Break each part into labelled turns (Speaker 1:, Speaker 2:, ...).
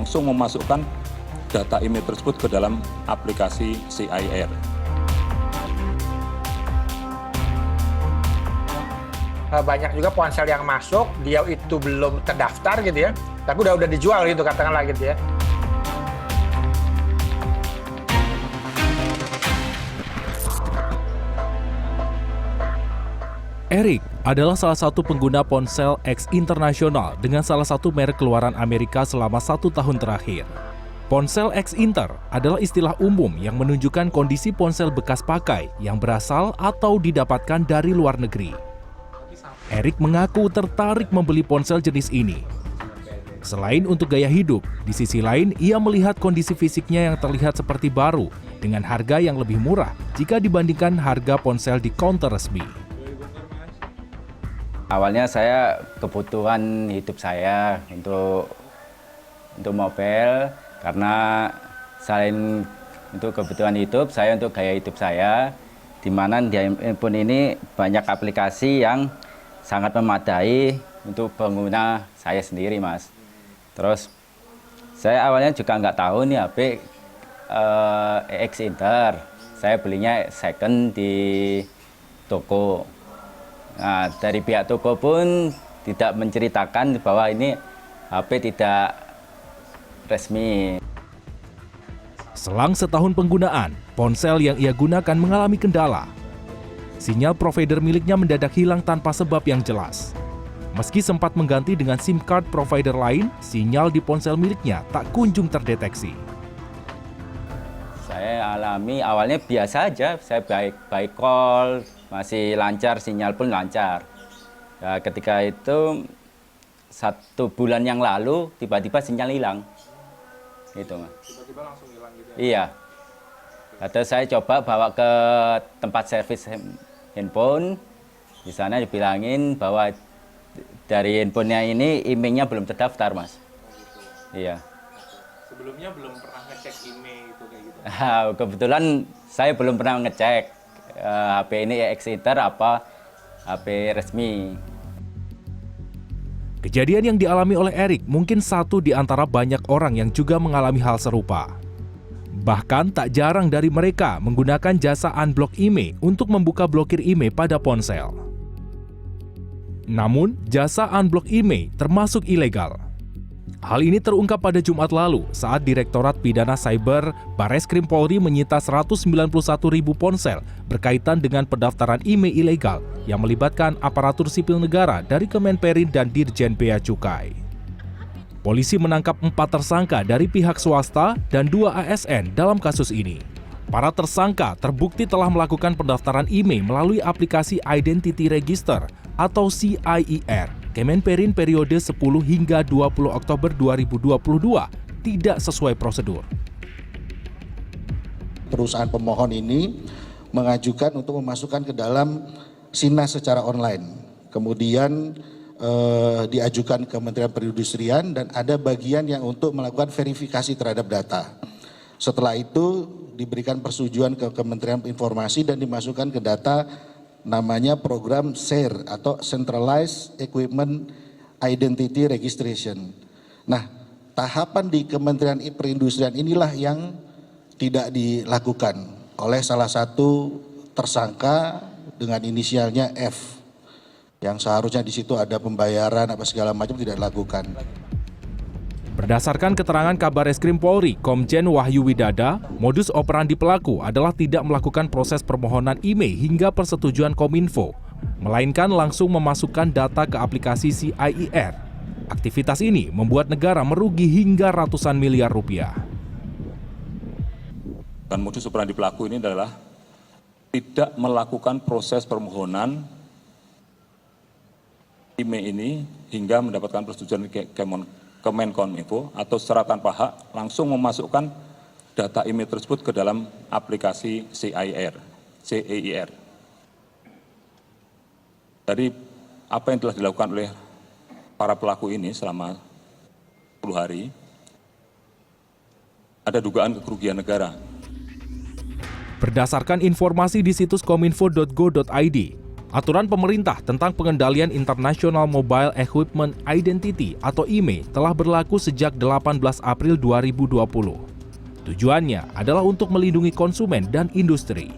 Speaker 1: langsung memasukkan data email tersebut ke dalam aplikasi CAIR.
Speaker 2: Banyak juga ponsel yang masuk, dia itu belum terdaftar gitu ya, tapi udah dijual gitu katakanlah gitu ya.
Speaker 3: Eric adalah salah satu pengguna ponsel X internasional dengan salah satu merek keluaran Amerika selama 1 tahun terakhir. Ponsel X Inter adalah istilah umum yang menunjukkan kondisi ponsel bekas pakai yang berasal atau didapatkan dari luar negeri. Eric mengaku tertarik membeli ponsel jenis ini. Selain untuk gaya hidup, di sisi lain ia melihat kondisi fisiknya yang terlihat seperti baru dengan harga yang lebih murah jika dibandingkan harga ponsel di counter resmi.
Speaker 4: Awalnya saya kebutuhan hidup saya untuk mobil, karena selain untuk kebutuhan hidup, saya untuk gaya hidup saya, di mana di handphone ini banyak aplikasi yang sangat memadai untuk pengguna saya sendiri, Mas. Terus saya awalnya juga nggak tahu nih HP X Inter. Saya belinya second di toko. Nah, dari pihak toko pun tidak menceritakan bahwa ini HP tidak resmi.
Speaker 3: Selang setahun penggunaan, ponsel yang ia gunakan mengalami kendala. Sinyal provider miliknya mendadak hilang tanpa sebab yang jelas. Meski sempat mengganti dengan SIM card provider lain, sinyal di ponsel miliknya tak kunjung terdeteksi.
Speaker 4: Saya alami awalnya biasa aja, saya baik call, masih lancar, sinyal pun lancar. Ya, ketika itu 1 bulan yang lalu tiba-tiba sinyal hilang. Gitu, Mas.
Speaker 2: Tiba-tiba langsung hilang gitu ya?
Speaker 4: Iya. Lalu saya coba bawa ke tempat servis handphone. Di sana dibilangin bahwa dari handphonenya ini emailnya belum terdaftar, Mas.
Speaker 2: Gitu.
Speaker 4: Iya.
Speaker 2: Sebelumnya belum pernah ngecek email itu kayak gitu?
Speaker 4: Kebetulan saya belum pernah ngecek HP ini X Inter apa HP resmi.
Speaker 3: Kejadian yang dialami oleh Eric mungkin satu di antara banyak orang yang juga mengalami hal serupa. Bahkan tak jarang dari mereka menggunakan jasa unblock IMEI untuk membuka blokir IMEI pada ponsel. Namun, jasa unblock IMEI termasuk ilegal. Hal ini terungkap pada Jumat lalu saat Direktorat Pidana Cyber Barreskrim Polri menyita 191.000 ponsel berkaitan dengan pendaftaran IMEI ilegal yang melibatkan aparatur sipil negara dari Kemenperin dan Dirjen Bea Cukai. Polisi menangkap 4 tersangka dari pihak swasta dan 2 ASN dalam kasus ini. Para tersangka terbukti telah melakukan pendaftaran IMEI melalui aplikasi Identity Register atau CAIR Kemenperin periode 10 hingga 20 Oktober 2022 tidak sesuai prosedur.
Speaker 5: Perusahaan pemohon ini mengajukan untuk memasukkan ke dalam SINAS secara online. Kemudian diajukan ke Kementerian Perindustrian dan ada bagian yang untuk melakukan verifikasi terhadap data. Setelah itu diberikan persetujuan ke Kementerian Informasi dan dimasukkan ke data namanya program SER atau Centralized Equipment Identity Registration. Nah, tahapan di Kementerian Perindustrian inilah yang tidak dilakukan oleh salah satu tersangka dengan inisialnya F. Yang seharusnya di situ ada pembayaran apa segala macam tidak dilakukan.
Speaker 3: Berdasarkan keterangan Kabar Eskrim Polri, Komjen Wahyu Widada, modus operandi pelaku adalah tidak melakukan proses permohonan IMEI hingga persetujuan Kominfo, melainkan langsung memasukkan data ke aplikasi CAIR. Aktivitas ini membuat negara merugi hingga ratusan miliar rupiah.
Speaker 1: Dan modus operandi pelaku ini adalah tidak melakukan proses permohonan IMEI ini hingga mendapatkan persetujuan Kemenkominfo atau secara tanpa hak langsung memasukkan data IMEI tersebut ke dalam aplikasi CAIR. Dari apa yang telah dilakukan oleh para pelaku ini selama 10 hari, ada dugaan kerugian negara.
Speaker 3: Berdasarkan informasi di situs kominfo.go.id, Aturan pemerintah tentang pengendalian International Mobile Equipment Identity atau IMEI telah berlaku sejak 18 April 2020. Tujuannya adalah untuk melindungi konsumen dan industri.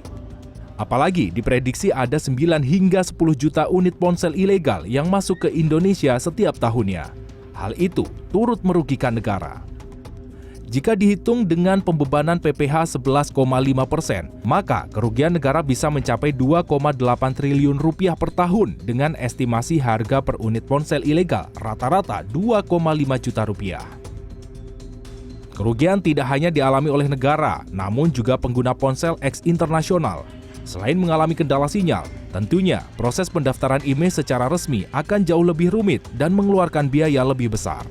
Speaker 3: Apalagi diprediksi ada 9 hingga 10 juta unit ponsel ilegal yang masuk ke Indonesia setiap tahunnya. Hal itu turut merugikan negara. Jika dihitung dengan pembebanan PPh 11,5%, maka kerugian negara bisa mencapai 2,8 triliun rupiah per tahun dengan estimasi harga per unit ponsel ilegal rata-rata 2,5 juta rupiah. Kerugian tidak hanya dialami oleh negara, namun juga pengguna ponsel eks-internasional. Selain mengalami kendala sinyal, tentunya proses pendaftaran IMEI secara resmi akan jauh lebih rumit dan mengeluarkan biaya lebih besar.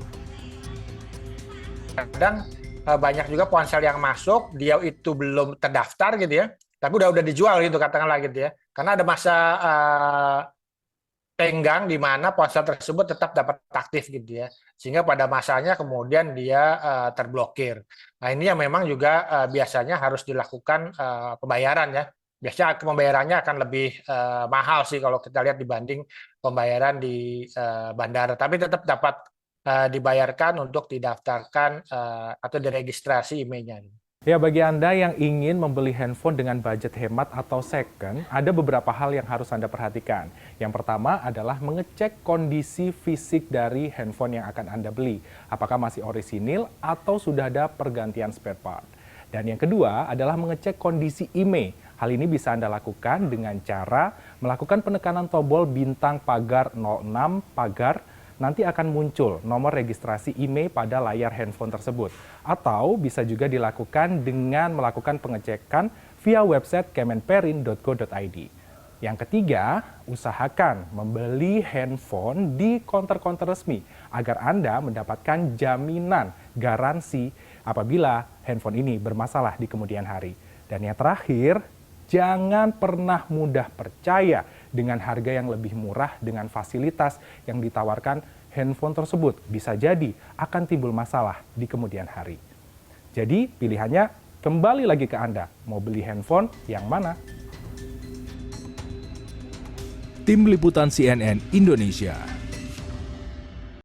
Speaker 2: Kadang banyak juga ponsel yang masuk, dia itu belum terdaftar gitu ya, tapi udah dijual gitu katakanlah gitu ya. Karena ada masa tenggang di mana ponsel tersebut tetap dapat aktif gitu ya. Sehingga pada masanya kemudian dia terblokir. Nah ini yang memang juga biasanya harus dilakukan pembayaran ya. Biasanya pembayarannya akan lebih mahal sih kalau kita lihat dibanding pembayaran di bandara. Tapi tetap dapat dibayarkan untuk didaftarkan atau diregistrasi IMEI-nya.
Speaker 3: Ya, bagi Anda yang ingin membeli handphone dengan budget hemat atau second, ada beberapa hal yang harus Anda perhatikan. Yang pertama adalah mengecek kondisi fisik dari handphone yang akan Anda beli. Apakah masih orisinil atau sudah ada pergantian spare part. Dan yang kedua adalah mengecek kondisi IMEI. Hal ini bisa Anda lakukan dengan cara melakukan penekanan tombol bintang pagar 06 pagar. Nanti akan muncul nomor registrasi IMEI pada layar handphone tersebut. Atau bisa juga dilakukan dengan melakukan pengecekan via website kemenperin.go.id. Yang ketiga, usahakan membeli handphone di counter-counter resmi agar Anda mendapatkan jaminan garansi apabila handphone ini bermasalah di kemudian hari. Dan yang terakhir, jangan pernah mudah percaya dengan harga yang lebih murah dengan fasilitas yang ditawarkan handphone tersebut. Bisa jadi akan timbul masalah di kemudian hari. Jadi pilihannya kembali lagi ke Anda, mau beli handphone yang mana? Tim Liputan CNN Indonesia.